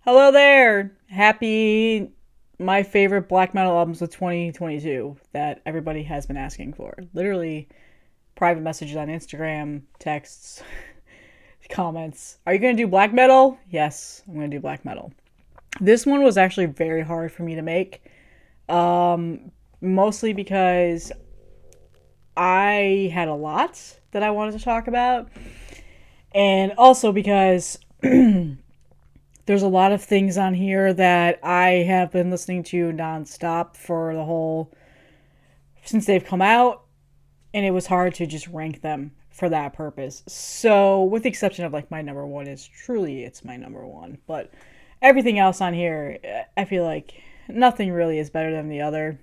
Hello there! Happy my favorite black metal albums of 2022 that everybody has been asking for. Literally, private messages on Instagram, texts, comments. Are you going to do black metal? Yes, I'm going to do black metal. This one was actually very hard for me to make. Mostly because I had a lot that I wanted to talk about. And also because there's a lot of things on here that I have been listening to nonstop for the whole since they've come out, and it was hard to just rank them for that purpose. So, with the exception of like my number one is truly it's my number one, but everything else on here, I feel like nothing really is better than the other.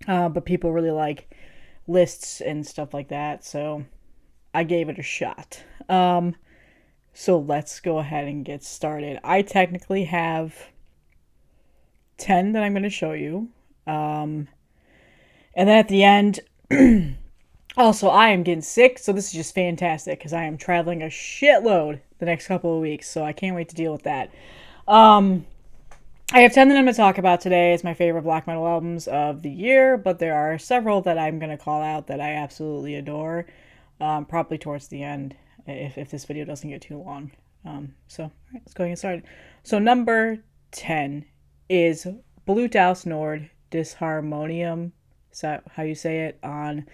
But people really like lists and stuff like that, so I gave it a shot. So let's go ahead and get started. I technically have 10 that I'm going to show you. And then at the end, also, I am getting sick, so this is just fantastic because I am traveling a shitload the next couple of weeks, so I can't wait to deal with that. I have 10 that I'm going to talk about today as my favorite black metal albums of the year, but there are several that I'm going to call out that I absolutely adore, probably towards the end if this video doesn't get too long. So, all right, let's go ahead and get started. So, number 10 is Blut Nord Disharmonium. Is that how you say it? On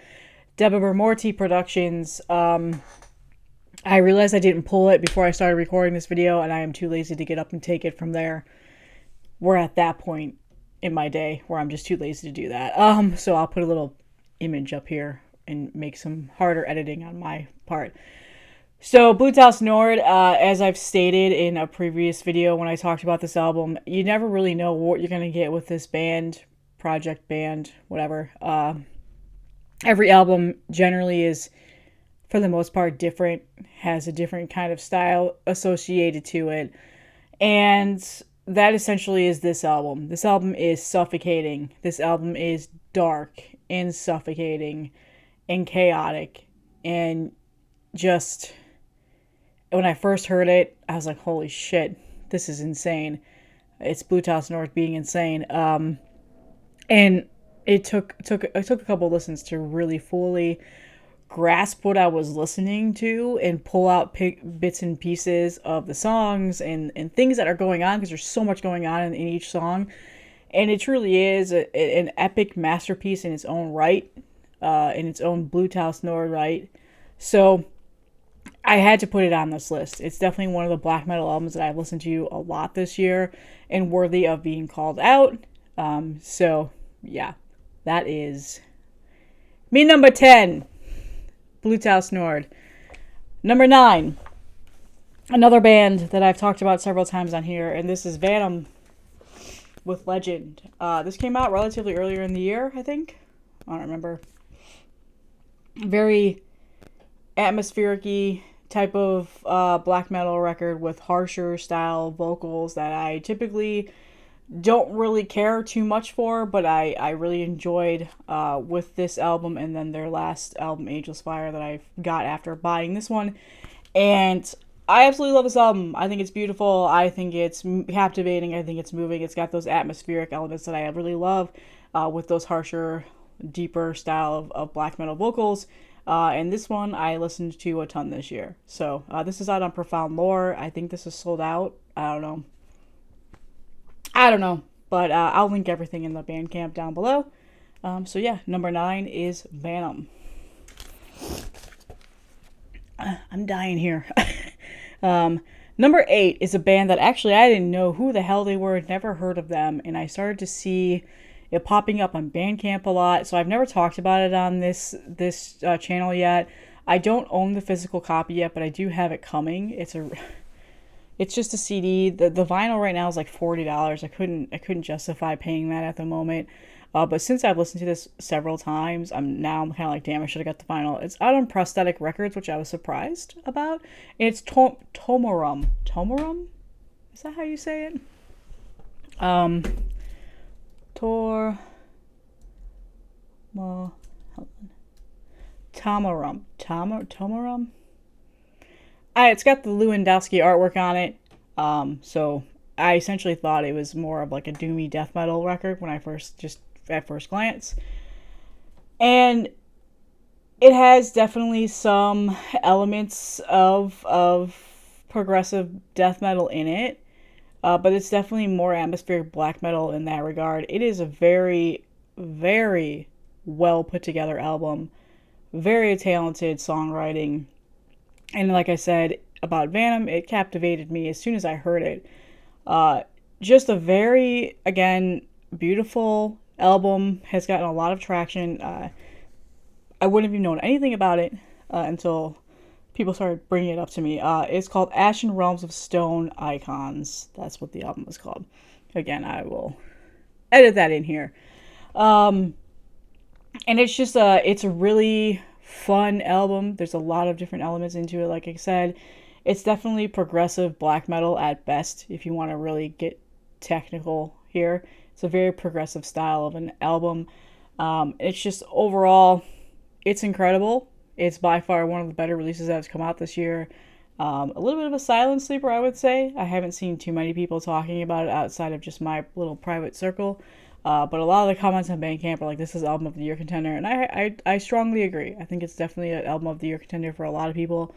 Deborah Morty Productions. I realized I didn't pull it before I started recording this video, and I am too lazy to get up and take it from there. We're at that point in my day where I'm just too lazy to do that. So I'll put a little image up here and make some harder editing on my part. So, Blut Nord, as I've stated in a previous video when I talked about this album, you never really know what you're going to get with this band, project band, whatever. Every album generally is, for the most part, different, has a different kind of style associated to it. And that essentially is this album. This album is suffocating. This album is dark and suffocating and chaotic and just... When I first heard it, I was like, holy shit, this is insane. It's Blut Nord being insane. And it took a couple listens to really fully grasp what I was listening to and pull out bits and pieces of the songs and things that are going on, because there's so much going on in each song. And it truly is an epic masterpiece in its own right, in its own Blut Nord right. So I had to put it on this list. It's definitely one of the black metal albums that I've listened to a lot this year and worthy of being called out. So, yeah, that is me. Number 10, Blut Nord. Number 9, another band that I've talked about several times on here, and this is Vemod with Legend. This came out relatively earlier in the year, I think. I don't remember. Very atmospheric-y type of black metal record with harsher style vocals that I typically don't really care too much for, but I really enjoyed with this album and then their last album, Angel's Fire, that I got after buying this one. And I absolutely love this album. I think it's beautiful. I think it's captivating. I think it's moving. It's got those atmospheric elements that I really love with those harsher, deeper style of black metal vocals. And this one I listened to a ton this year. So this is out on Profound Lore. I think this is sold out. I don't know. But I'll link everything in the Bandcamp down below. So yeah, number 9 is Vemod. I'm dying here. Number 8 is a band that actually I didn't know who the hell they were. Never heard of them. And I started to see it popping up on Bandcamp a lot, so I've never talked about it on this channel yet. I don't own the physical copy yet, but I do have it coming. It's just a CD. The vinyl right now is like $40. I couldn't justify paying that at the moment. But since I've listened to this several times, I'm kind of like, damn, I should have got the vinyl. It's out on Prosthetic Records, which I was surprised about. And it's Tumorum. Tumorum? Is that how you say it? Tumorum. It's got the Lewandowski artwork on it. So I essentially thought it was more of like a doomy death metal record when I at first glance. And it has definitely some elements of progressive death metal in it, but it's definitely more atmospheric black metal in that regard. It is a very, very well put together album, very talented songwriting, and like I said about Venom, it captivated me as soon as I heard it. Just a very, again, beautiful album, has gotten a lot of traction. I wouldn't have known anything about it until people started bringing it up to me. It's called Ashen Realms of Stone Icons. That's what the album was called. Again, I will edit that in here. And it's a really fun album. There's a lot of different elements into it. Like I said, it's definitely progressive black metal at best, if you want to really get technical here. It's a very progressive style of an album. It's just overall, it's incredible. It's by far one of the better releases that has come out this year. A little bit of a silent sleeper, I would say. I haven't seen too many people talking about it outside of just my little private circle. But a lot of the comments on Bandcamp are like, this is album of the year contender. And I strongly agree. I think it's definitely an album of the year contender for a lot of people.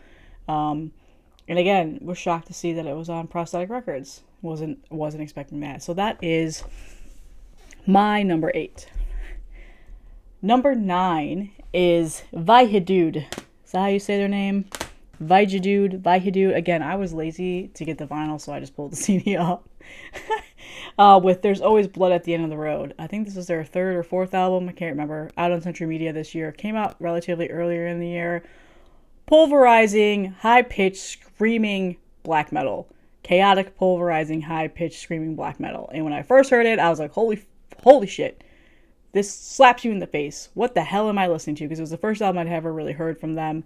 And again, was shocked to see that it was on Prosthetic Records. Wasn't expecting that. So that is my number 8. Number 9 is Vemod. Is that how you say their name? Vemod. Again, I was lazy to get the vinyl, so I just pulled the CD up. With There's Always Blood at the End of the Road. I think this is their 3rd or 4th album. I can't remember. Out on Century Media this year. Came out relatively earlier in the year. Pulverizing, high-pitched, screaming black metal. Chaotic, pulverizing, high-pitched, screaming black metal. And when I first heard it, I was like, holy shit. This slaps you in the face. What the hell am I listening to? Because it was the first album I'd ever really heard from them.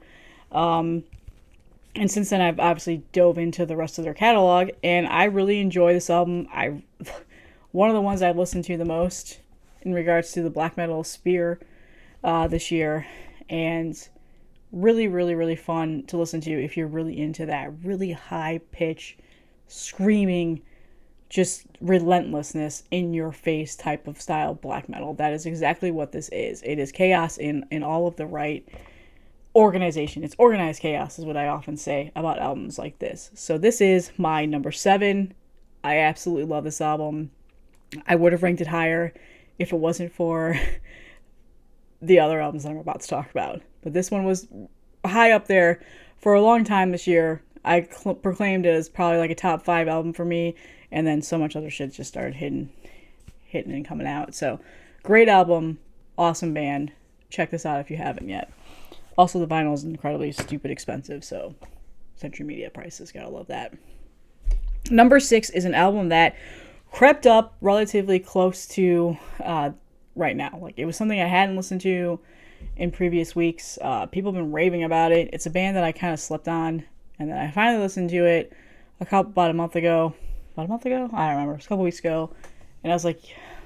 And since then, I've obviously dove into the rest of their catalog, and I really enjoy this album. One of the ones I've listened to the most in regards to the black metal sphere this year, and really, really, really fun to listen to if you're really into that really high pitch, screaming, just relentlessness in your face type of style black metal. That is exactly what this is. It is chaos in all of the right organization. It's organized chaos is what I often say about albums like this. So this is my number 7. I absolutely love this album. I would have ranked it higher if it wasn't for the other albums that I'm about to talk about. But this one was high up there for a long time this year. I proclaimed it as probably like a top 5 album for me, and then so much other shit just started hitting and coming out. So great album, awesome band. Check this out if you haven't yet. Also, the vinyl is incredibly stupid expensive, so Century Media prices, gotta love that. Number 6 is an album that crept up relatively close to right now. Like, it was something I hadn't listened to in previous weeks. People have been raving about it. It's a band that I kind of slept on, and then I finally listened to it about a month ago. I don't remember. It was a couple weeks ago, and I was like,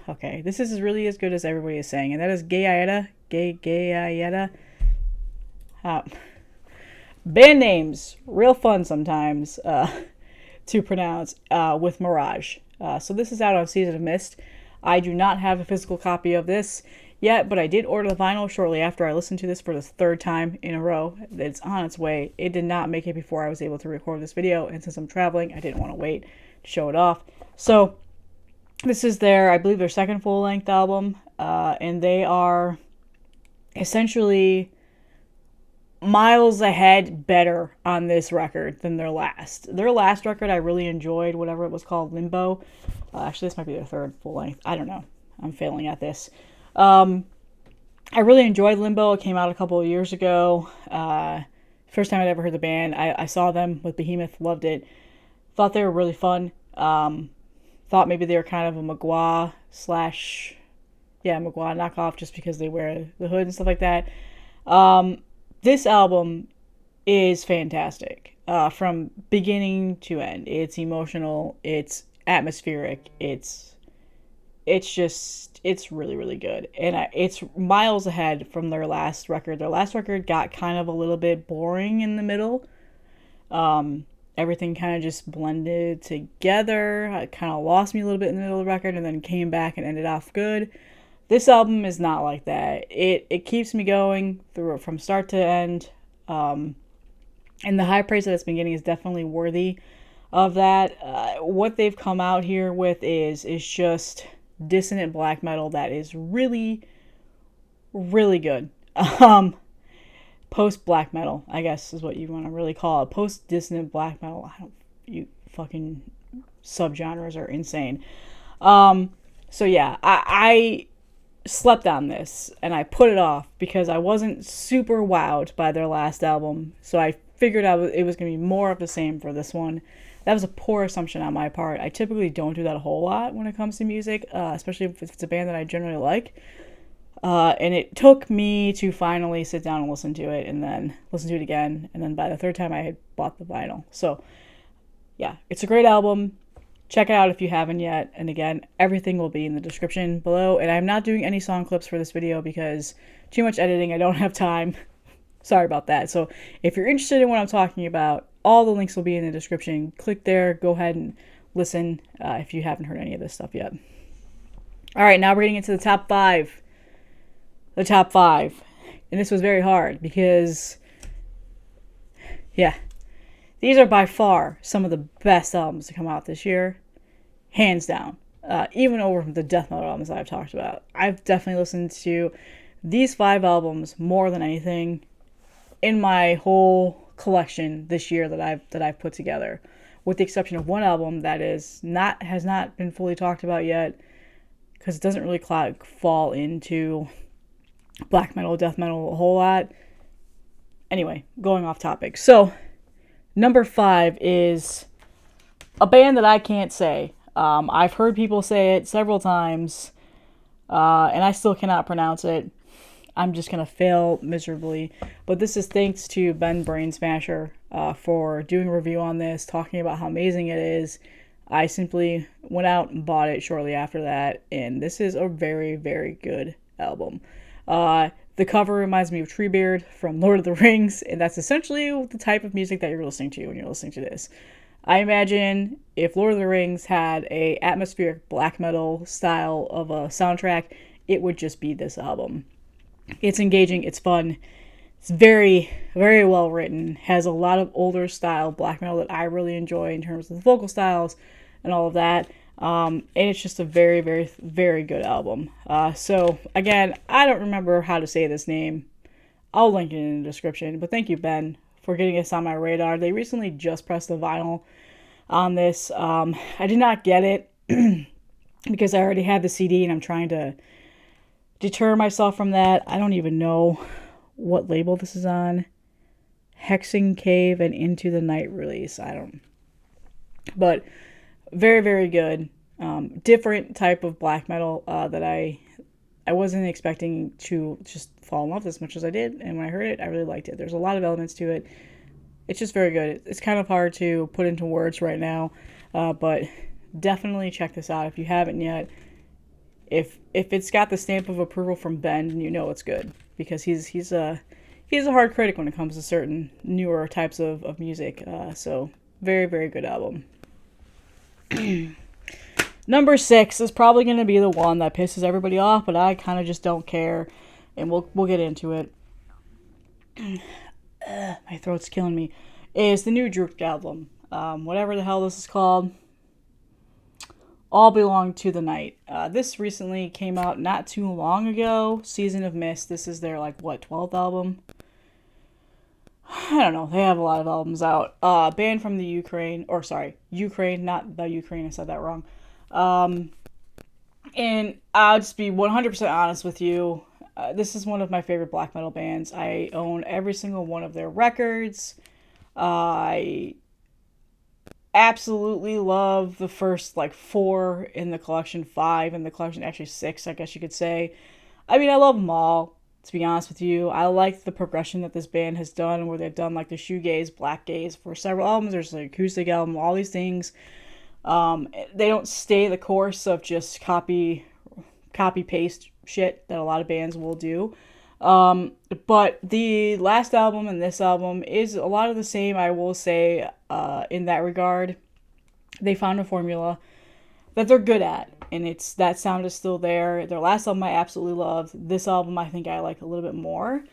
okay, this is really as good as everybody is saying, and that is Gayeta. Band names, real fun sometimes to pronounce, with Mirage. So this is out on Season of Mist. I do not have a physical copy of this yet, but I did order the vinyl shortly after I listened to this for the 3rd time in a row. It's on its way. It did not make it before I was able to record this video, and since I'm traveling, I didn't want to wait to show it off. So this is I believe their 2nd full-length album, and they are essentially miles ahead better on this record than their last. Their last record I really enjoyed, whatever it was called, Limbo. Actually, this might be their 3rd full length. I don't know. I'm failing at this. I really enjoyed Limbo. It came out a couple of years ago. First time I'd ever heard the band. I saw them with Behemoth. Loved it. Thought they were really fun. Thought maybe they were kind of a Magua knockoff just because they wear the hood and stuff like that. This album is fantastic from beginning to end. It's emotional. It's atmospheric. It's really, really good. And it's miles ahead from their last record. Their last record got kind of a little bit boring in the middle. And everything kind of just blended together. It kind of lost me a little bit in the middle of the record and then came back and ended off good. This album is not like that. It keeps me going through from start to end. And the high praise that it's been getting is definitely worthy of that. What they've come out here with is just dissonant black metal that is really, really good. Post black metal, I guess is what you want to really call it. Post dissonant black metal. You fucking subgenres are insane. So yeah, I slept on this and I put it off because I wasn't super wowed by their last album. So I figured out it was going to be more of the same for this one. That was a poor assumption on my part. I typically don't do that a whole lot when it comes to music, especially if it's a band that I generally like. And it took me to finally sit down and listen to it and then listen to it again. And then by the third time I had bought the vinyl. So yeah, it's a great album. Check it out if you haven't yet. And again, everything will be in the description below. And I'm not doing any song clips for this video because too much editing. I don't have time. Sorry about that. So if you're interested in what I'm talking about, all the links will be in the description. Click there. Go ahead and listen if you haven't heard any of this stuff yet. All right, now we're getting into the top 5. The top 5. And this was very hard because, yeah, these are by far some of the best albums to come out this year. Hands down. Even over the death metal albums that I've talked about. I've definitely listened to these 5 albums more than anything in my whole collection this year that I've put together, with the exception of one album that has not been fully talked about yet because it doesn't really fall into black metal, death metal a whole lot. Anyway, going off topic. So number 5 is a band that I can't say. I've heard people say it several times, and I still cannot pronounce it. I'm just going to fail miserably. But this is thanks to Ben Brain Smasher for doing a review on this, talking about how amazing it is. I simply went out and bought it shortly after that, and this is a very, very good album. The cover reminds me of Treebeard from Lord of the Rings, and that's essentially the type of music that you're listening to when you're listening to this. I imagine if Lord of the Rings had a atmospheric black metal style of a soundtrack, it would just be this album. It's engaging, it's fun, it's very, very well written, has a lot of older style black metal that I really enjoy in terms of the vocal styles and all of that. And it's just a very, very, very good album. So, again, I don't remember how to say this name. I'll link it in the description. But thank you, Ben, for getting this on my radar. They recently just pressed the vinyl on this. I did not get it because I already had the CD and I'm trying to deter myself from that. I don't even know what label this is on. Hexing Cave and Into the Night release. I don't. But very, very good. Different type of black metal that I wasn't expecting to just fall in love with as much as I did. And when I heard it, I really liked it. There's a lot of elements to it. It's just very good. It's kind of hard to put into words right now. But definitely check this out if you haven't yet. If it's got the stamp of approval from Ben, then you know it's good, because he's a hard critic when it comes to certain newer types of music. So very, very good album. Number 6 is probably going to be the one that pisses everybody off, but I kind of just don't care, and we'll get into it. My throat's killing me. Is the new Drudkh album, whatever the hell this is called. All Belong to the Night. This recently came out not too long ago. Season of Mist. This is their 12th album. I don't know. They have a lot of albums out. Band from the Ukraine, not the Ukraine. I said that wrong. And I'll just be 100% honest with you. This is one of my favorite black metal bands. I own every single one of their records. I absolutely love the first 4 in the collection, 5 in the collection, actually 6, I guess you could say. I mean, I love them all, to be honest with you. I like the progression that this band has done, where they've done the shoegaze, black gaze for several albums. There's an acoustic album, all these things. They don't stay the course of just copy paste shit that a lot of bands will do. But the last album and this album is a lot of the same. I will say in that regard. They found a formula that they're good at, and it's that sound is still there. Their last album I absolutely loved. This album I think I like a little bit more.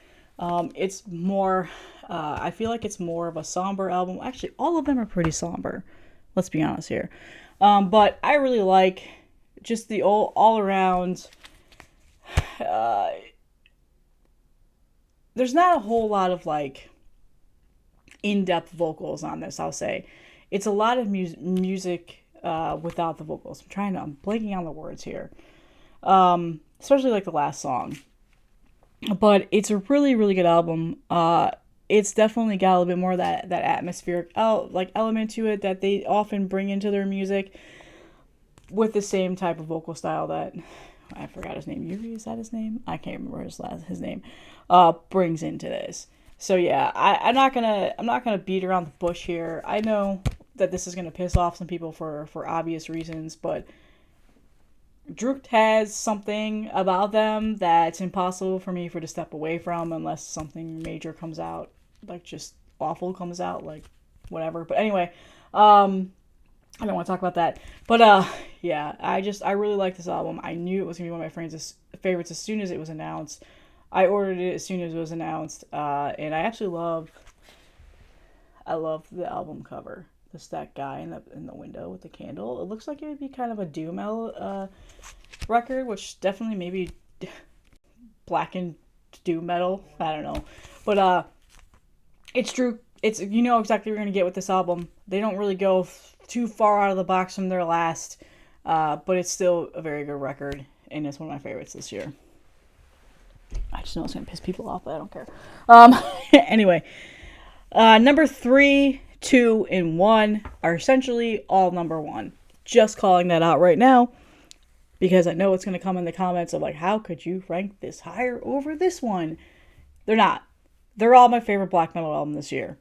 It's more, I feel like it's more of a somber album. Actually, all of them are pretty somber. Let's be honest here. But I really like just the all around. There's not a whole lot of like in-depth vocals on this, I'll say. It's a lot of music without the vocals. I'm blanking on the words here. Especially like the last song. But it's a really, really good album. It's definitely got a little bit more of that atmospheric element to it that they often bring into their music with the same type of vocal style that I forgot his name. Yuri, is that his name? I can't remember his name. Brings into this. So yeah, I'm not gonna beat around the bush here. I know that this is gonna piss off some people for obvious reasons, but Drudkh has something about them that's impossible for me to step away from unless something major comes out, like just awful comes out, like whatever. But anyway, I don't want to talk about that. But yeah, I really like this album. I knew it was gonna be one of my friends' favorites as soon as it was announced. I ordered it as soon as it was announced, and I absolutely love the album cover. Just that guy in the window with the candle. It looks like it would be kind of a doom metal record, which definitely maybe blackened doom metal. I don't know, but it's true. It's you know exactly what you're gonna get with this album. They don't really go too far out of the box from their last, but it's still a very good record, and it's one of my favorites this year. I just know it's gonna piss people off, but I don't care. Anyway, number 3, 2, and 1 are essentially all number 1. Just calling that out right now because I know it's gonna come in the comments of like, how could you rank this higher over this one? They're not. They're all my favorite black metal album this year.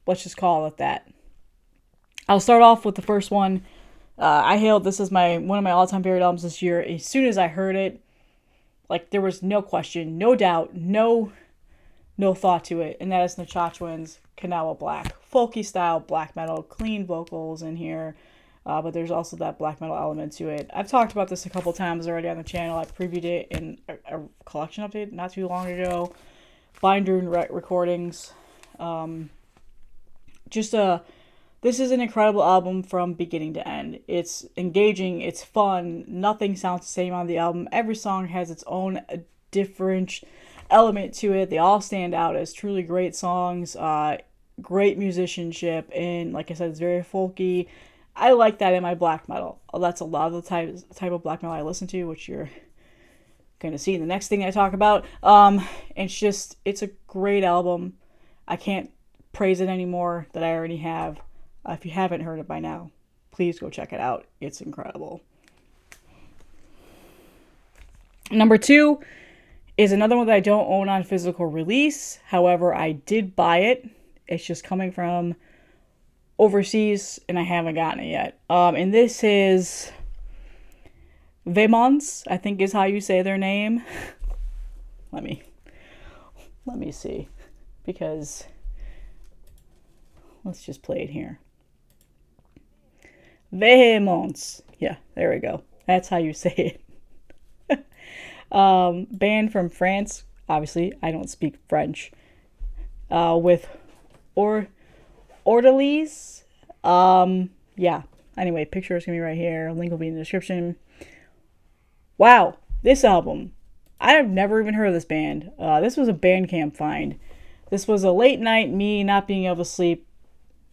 Let's just call it that. I'll start off with the first one. I hailed this as one of my all-time favorite albums this year. As soon as I heard it, like there was no question, no doubt, no thought to it, and that is Nachachwin's Kanawa Black. Folky style black metal, clean vocals in here, but there's also that black metal element to it. I've talked about this a couple times already on the channel. I previewed it in a collection update not too long ago. Binder recordings. This is an incredible album from beginning to end. It's engaging, it's fun, nothing sounds the same on the album. Every song has its own different element to it. They all stand out as truly great songs, great musicianship, and like I said, it's very folky. I like that in my black metal. That's a lot of the type of black metal I listen to, which you're going to see in the next thing I talk about. It's a great album. I can't praise it anymore that I already have. If you haven't heard it by now, please go check it out. It's incredible. Number 2 is another one that I don't own on physical release. However, I did buy it. It's just coming from overseas, and I haven't gotten it yet. And this is Vemod, I think is how you say their name. Let me see, because let's just play it here. Vemod. Yeah, there we go. That's how you say it. Band from France. Obviously, I don't speak French. With Orderlies. Yeah. Anyway, picture is going to be right here. Link will be in the description. Wow. This album. I have never even heard of this band. This was a Bandcamp find. This was a late night, me not being able to sleep,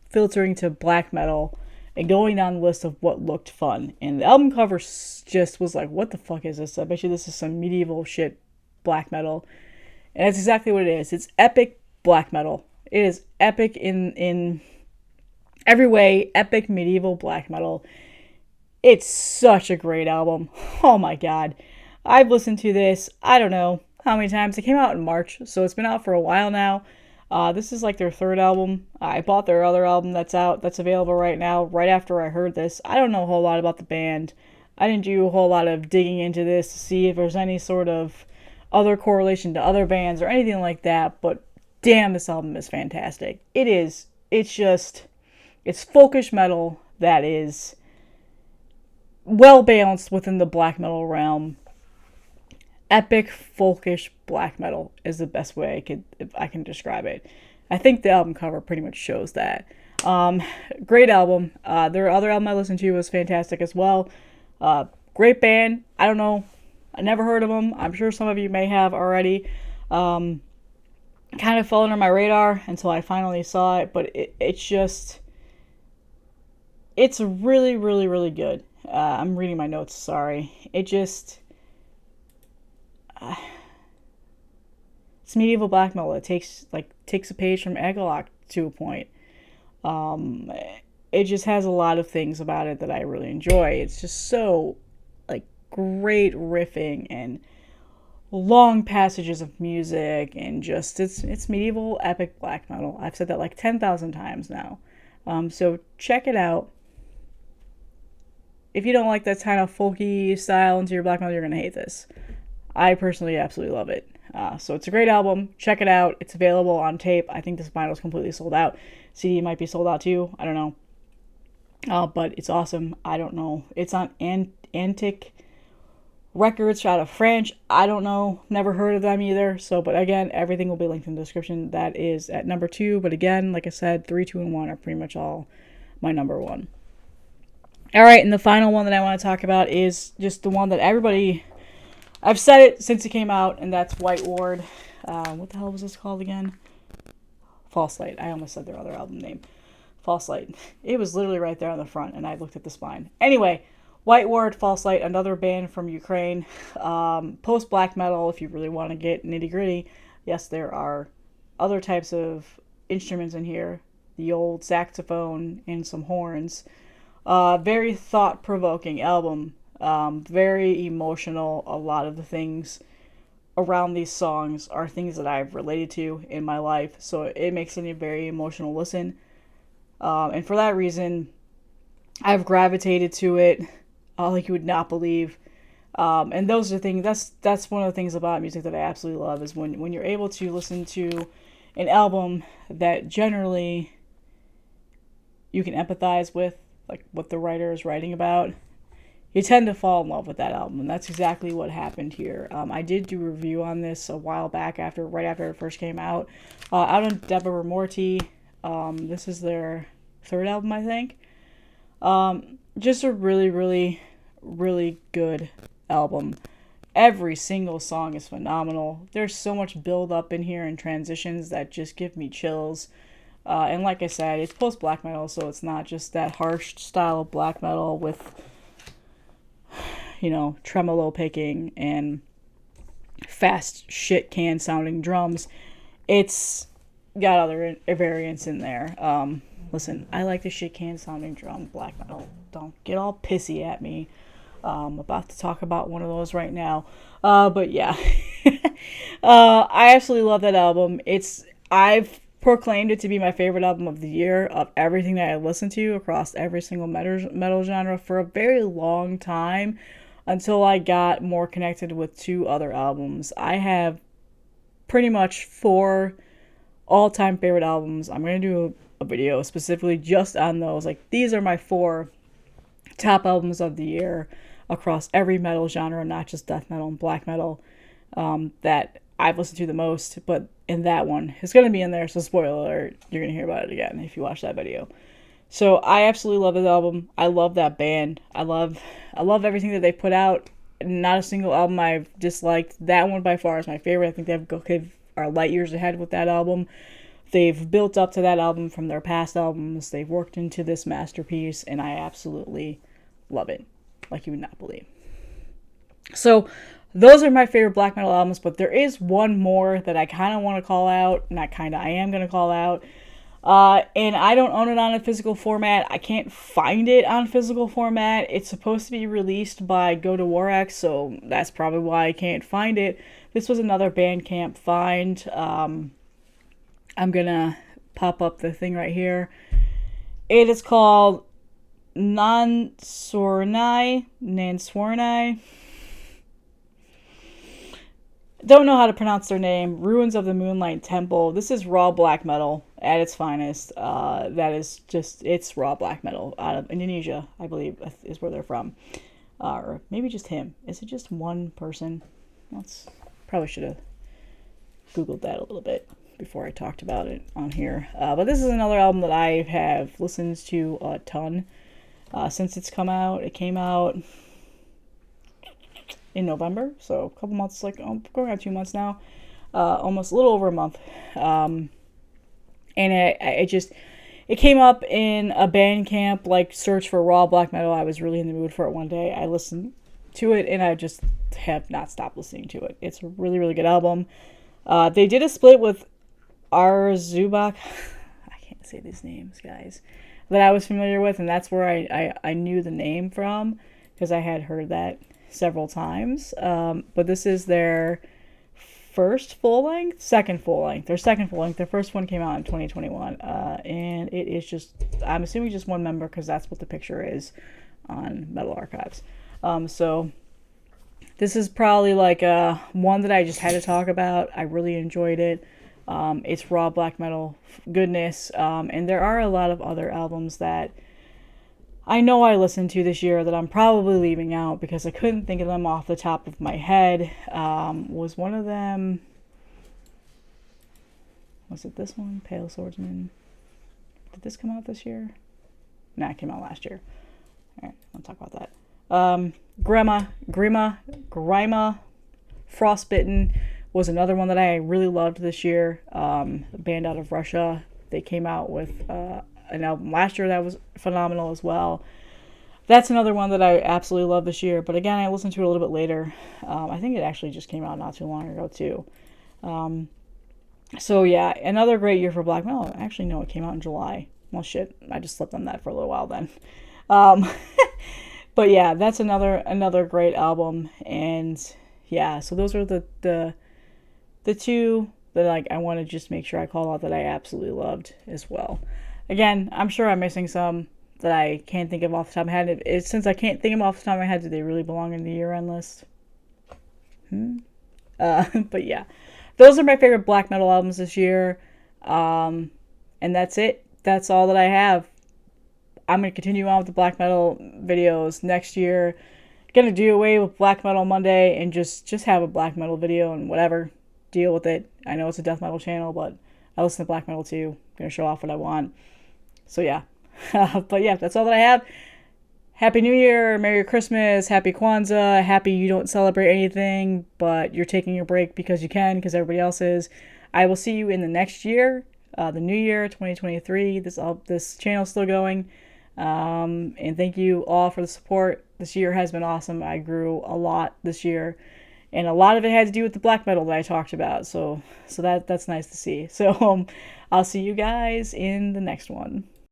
filtering to black metal, and going down the list of what looked fun. And the album cover just was like, what the fuck is this? I bet you this is some medieval shit black metal. And that's exactly what it is. It's epic black metal. It is epic in every way. Epic medieval black metal. It's such a great album. Oh my god. I've listened to this, I don't know how many times. It came out in March, so it's been out for a while now. This is like their 3rd album. I bought their other album that's available right now, right after I heard this. I don't know a whole lot about the band. I didn't do a whole lot of digging into this to see if there's any sort of other correlation to other bands or anything like that, but damn, this album is fantastic. It is. It's just It's folkish metal that is well balanced within the black metal realm. Epic folkish black metal is the best way I can describe it. I think the album cover pretty much shows that. Great album. Their other album I listened to was fantastic as well. Great band. I don't know. I never heard of them. I'm sure some of you may have already. Kind of fell under my radar until I finally saw it, but it's really, really, really good. I'm reading my notes, sorry. It's medieval black metal. It takes a page from Egelach to a point. It just has a lot of things about it that I really enjoy. It's just so great riffing and long passages of music, and just it's medieval epic black metal. I've said that 10,000 times now. So check it out. If you don't like that kind of folky style into your black metal, you're gonna hate this. I personally absolutely love it. So it's a great album. Check it out. It's available on tape. I think this vinyl is completely sold out. CD might be sold out too. I don't know. But it's awesome. I don't know. It's on Antic Records out of France. I don't know. Never heard of them either. So, but again, everything will be linked in the description. That is at number 2. But again, like I said, 3, 2, and 1 are pretty much all my number 1. All right, and the final one that I want to talk about is just the one that I've said it since it came out, and that's White Ward. What the hell was this called again? False Light. I almost said their other album name. False Light. It was literally right there on the front, and I looked at the spine. Anyway, White Ward, False Light, another band from Ukraine. Post-black metal, if you really want to get nitty-gritty. Yes, there are other types of instruments in here. The old saxophone and some horns. Very thought-provoking album. Very emotional. A lot of the things around these songs are things that I've related to in my life. So it makes it a very emotional listen. And for that reason, I've gravitated to it like you would not believe. And those are things, that's one of the things about music that I absolutely love, is when you're able to listen to an album that generally you can empathize with, like what the writer is writing about, you tend to fall in love with that album. And that's exactly what happened here. I did do a review on this a while back, right after it first came out on Deborah Morty. This is their 3rd album, I think. Just a really, really, really good album. Every single song is phenomenal. There's so much build up in here and transitions that just give me chills. And like I said, it's post-black metal, so it's not just that harsh style of black metal with, tremolo picking and fast shit can sounding drums. It's got other variants in there. Listen, I like the shit can sounding drum black metal. Don't get all pissy at me. I'm about to talk about one of those right now. But yeah. I absolutely love that album. I've proclaimed it to be my favorite album of the year of everything that I listened to across every single metal genre for a very long time, until I got more connected with 2 other albums. I have pretty much 4 all-time favorite albums. I'm going to do a video specifically just on those. These are my 4 top albums of the year across every metal genre, not just death metal and black metal, that I've listened to the most. But in that one, it's going to be in there, so spoiler alert, you're going to hear about it again if you watch that video. So I absolutely love this album. I love that band. I love everything that they put out. Not a single album I've disliked. That one by far is my favorite. I think they are light years ahead with that album. They've built up to that album from their past albums. They've worked into this masterpiece, and I absolutely love it, like you would not believe. So those are my favorite black metal albums, but there is one more that I kind of want to call out. I am going to call out. And I don't own it on a physical format. I can't find it on physical format. It's supposed to be released by Go to Warx, so that's probably why I can't find it. This was another Bandcamp find. I'm gonna pop up the thing right here. It is called Nanswornai. don't know how to pronounce their name. Ruins of the Moonlight Temple. This is raw black metal at its finest. That is just, it's raw black metal out of Indonesia, I believe, is where they're from. Or maybe just him. Is it just one person? Let's probably should have Googled that a little bit before I talked about it on here. But this is another album that I have listened to a ton since it's come out. It came out in November, so a couple months, like going on 2 months now, almost a little over a month. And it came up in a Bandcamp like search for raw black metal. I was really in the mood for it one day. I listened to it and I just have not stopped listening to it. It's a really, really good album. They did a split with Arzubak. I can't say these names, guys. That I was familiar with, and that's where I knew the name from because I had heard that several times. But this is their second full length. Their first one came out in 2021, and it is just, I'm assuming just one member because that's what the picture is on Metal Archives. So this is probably like one that I just had to talk about. I really enjoyed it. It's raw black metal goodness, and there are a lot of other albums that I know I listened to this year that I'm probably leaving out because I couldn't think of them off the top of my head. Was one of them... Was it this one? Pale Swordsman. Did this come out this year? Nah, it came out last year. Alright, I'll talk about that. Grima, Frostbitten was another one that I really loved this year. A band out of Russia. They came out with an album last year that was phenomenal as well. That's another one that I absolutely love this year. But again, I listened to it a little bit later. I think it actually just came out not too long ago too. So yeah, another great year for black metal. Actually, no, it came out in July. Well, shit, I just slept on that for a little while then. But yeah, that's another great album. And yeah, so those are the two that like I want to just make sure I call out that I absolutely loved as well. Again, I'm sure I'm missing some that I can't think of off the top of my head. Since I can't think of them off the top of my head, do they really belong in the year-end list? But yeah, those are my favorite black metal albums this year. And that's it. That's all that I have. I'm going to continue on with the black metal videos next year. Going to do away with Black Metal Monday and just have a black metal video and whatever. Deal with it. I know it's a death metal channel, but I listen to black metal too. I'm going to show off what I want. So yeah. But yeah, that's all that I have. Happy New Year, Merry Christmas, Happy Kwanzaa, happy you don't celebrate anything, but you're taking your break because you can, because everybody else is. I will see you in the next year, the new year, 2023. This channel's still going. And thank you all for the support. This year has been awesome. I grew a lot this year, and a lot of it had to do with the black metal that I talked about. So that's nice to see. So I'll see you guys in the next one.